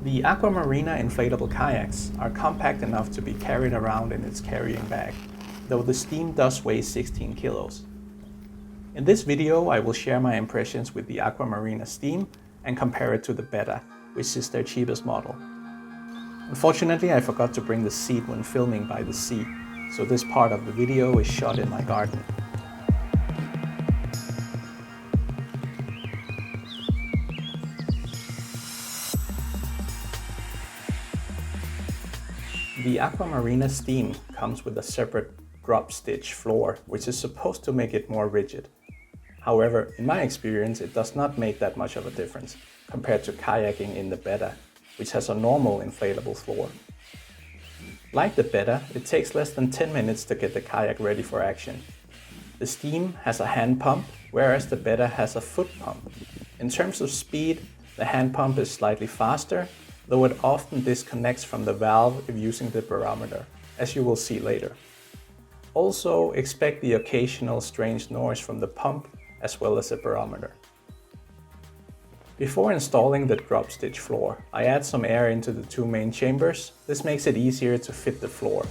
The Aqua Marina inflatable kayaks are compact enough to be carried around in its carrying bag, though the Steam does weigh 16 kilos. In this video, I will share my impressions with the Aqua Marina Steam and compare it to the Betta, which is their cheapest model. Unfortunately, I forgot to bring the seat when filming by the sea, so this part of the video is shot in my garden. The Aqua Marina Steam comes with a separate drop stitch floor, which is supposed to make it more rigid. However, in my experience, it does not make that much of a difference compared to kayaking in the Betta, which has a normal inflatable floor. Like the Betta, it takes less than 10 minutes to get the kayak ready for action. The Steam has a hand pump, whereas the Betta has a foot pump. In terms of speed, the hand pump is slightly faster, though it often disconnects from the valve if using the barometer, as you will see later. Also, expect the occasional strange noise from the pump as well as the barometer. Before installing the drop stitch floor, I add some air into the two main chambers. This makes it easier to fit the floor.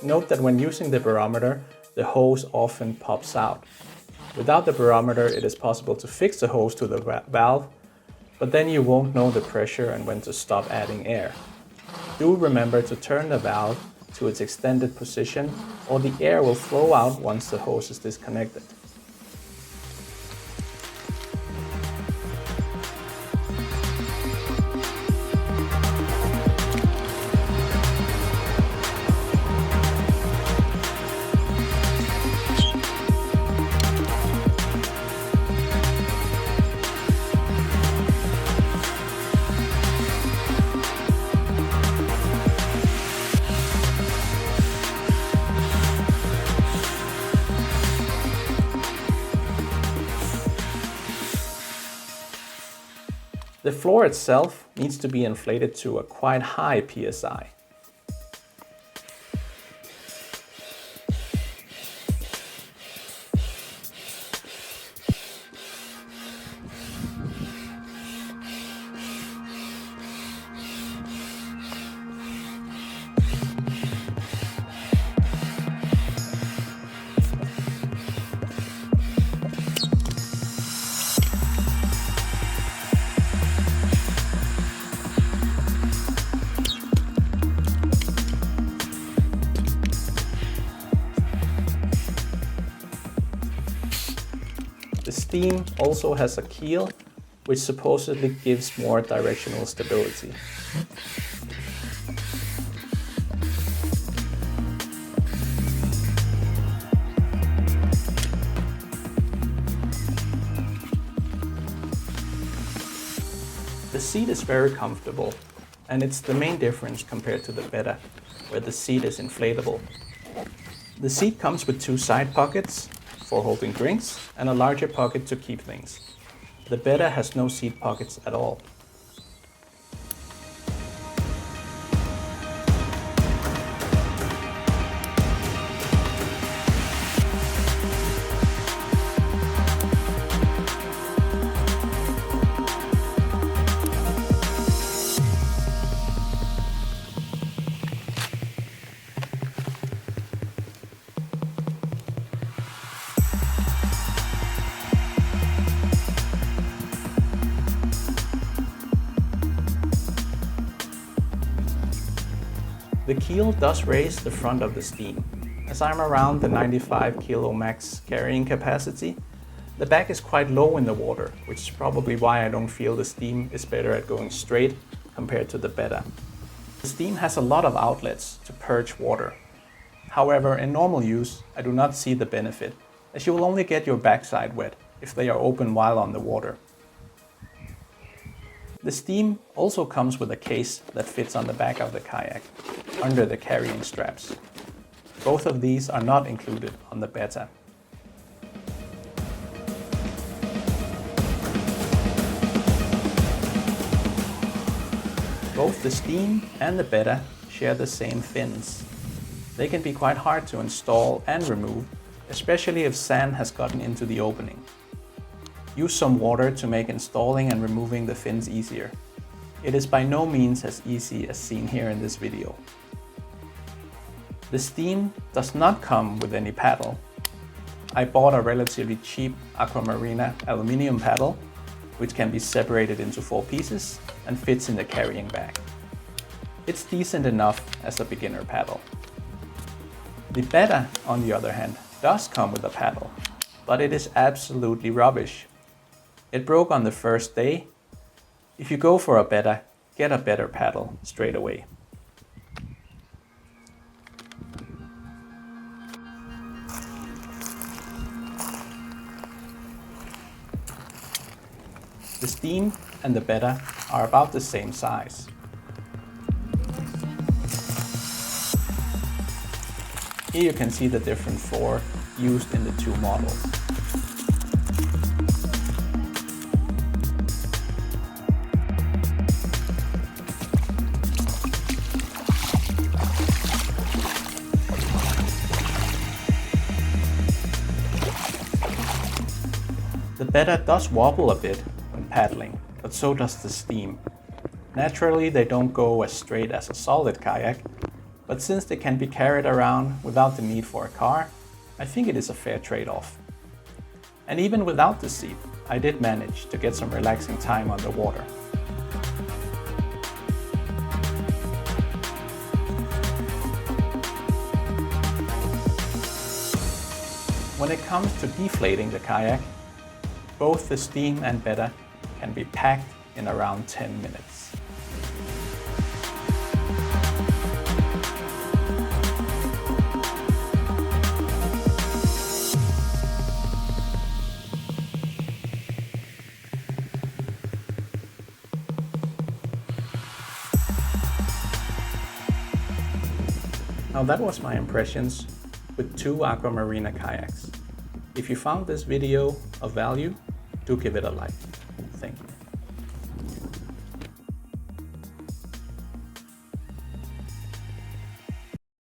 Note that when using the barometer, the hose often pops out. Without the barometer, it is possible to fix the hose to the valve, but then you won't know the pressure and when to stop adding air. Do remember to turn the valve to its extended position, or the air will flow out once the hose is disconnected. The floor itself needs to be inflated to a quite high PSI. The Steam also has a keel, which supposedly gives more directional stability. The seat is very comfortable, and it's the main difference compared to the Betta, where the seat is inflatable. The seat comes with two side pockets for holding drinks and a larger pocket to keep things. The Betta has no seat pockets at all. The keel does raise the front of the Steam. As I'm around the 95 kilo max carrying capacity, the back is quite low in the water, which is probably why I don't feel the Steam is better at going straight compared to the Betta. The Steam has a lot of outlets to purge water. However, in normal use, I do not see the benefit, as you will only get your backside wet if they are open while on the water. The Steam also comes with a case that fits on the back of the kayak, under the carrying straps. Both of these are not included on the Betta. Both the Steam and the Betta share the same fins. They can be quite hard to install and remove, especially if sand has gotten into the opening. Use some water to make installing and removing the fins easier. It is by no means as easy as seen here in this video. The Steam does not come with any paddle. I bought a relatively cheap Aqua Marina aluminium paddle, which can be separated into 4 pieces and fits in the carrying bag. It's decent enough as a beginner paddle. The Betta, on the other hand, does come with a paddle, but it is absolutely rubbish. It broke on the first day. If you go for a Betta, get a better paddle straight away. The Steam and the Betta are about the same size. Here you can see the different floor used in the two models. The Betta does wobble a bit when paddling, but so does the Steam. Naturally, they don't go as straight as a solid kayak, but since they can be carried around without the need for a car, I think it is a fair trade-off. And even without the seat, I did manage to get some relaxing time on the water. When it comes to deflating the kayak, both the Steam and Betta can be packed in around 10 minutes. Now that was my impressions with 2 Aqua Marina kayaks. If you found this video of value, do give it a like.